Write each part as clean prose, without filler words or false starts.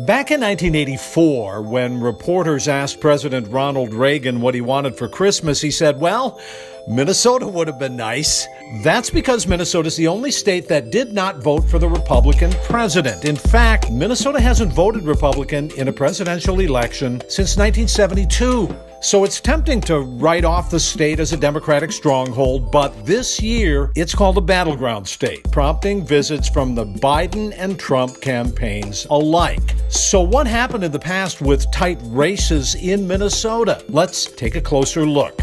Back in 1984, when reporters asked President Ronald Reagan what he wanted for Christmas, he said, well, Minnesota would have been nice. That's because Minnesota is the only state that did not vote for the Republican president. In fact, Minnesota hasn't voted Republican in a presidential election since 1972. So it's tempting to write off the state as a Democratic stronghold, but this year it's called a battleground state, prompting visits from the Biden and Trump campaigns alike. So what happened in the past with tight races in Minnesota? Let's take a closer look.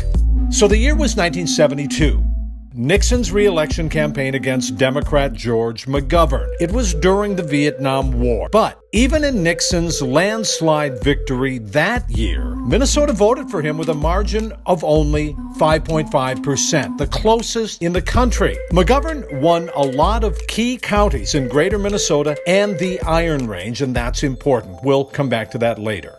So the year was 1972. Nixon's re-election campaign against Democrat George McGovern. It was during the Vietnam War. But even in Nixon's landslide victory that year, Minnesota voted for him with a margin of only 5.5%, the closest in the country. McGovern won a lot of key counties in greater Minnesota and the Iron Range, and that's important. We'll come back to that later.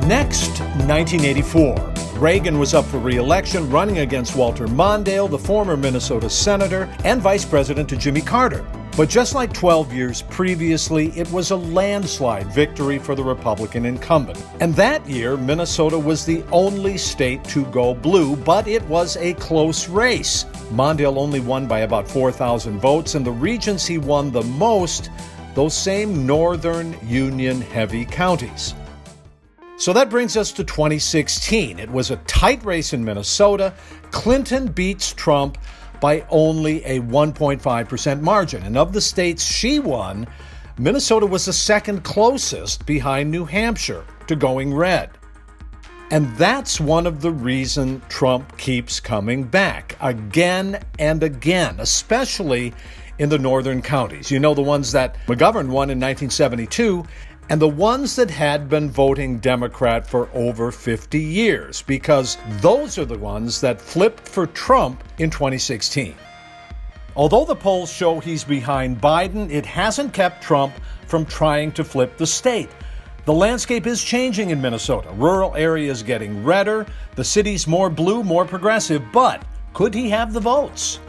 Next, 1984. Reagan was up for re-election, running against Walter Mondale, the former Minnesota senator and vice president to Jimmy Carter. But just like 12 years previously, it was a landslide victory for the Republican incumbent. And that year, Minnesota was the only state to go blue, but it was a close race. Mondale only won by about 4,000 votes, and the regions he won the most, those same northern Union-heavy counties. So that brings us to 2016. It was a tight race in Minnesota. Clinton beats Trump by only a 1.5% margin. And of the states she won, Minnesota was the second closest behind New Hampshire to going red. And that's one of the reasons Trump keeps coming back again and again, especially in the northern counties. You know, the ones that McGovern won in 1972 and the ones that had been voting Democrat for over 50 years, because those are the ones that flipped for Trump in 2016. Although the polls show he's behind Biden, it hasn't kept Trump from trying to flip the state. The landscape is changing in Minnesota. Rural areas getting redder, the city's more blue, more progressive, but could he have the votes?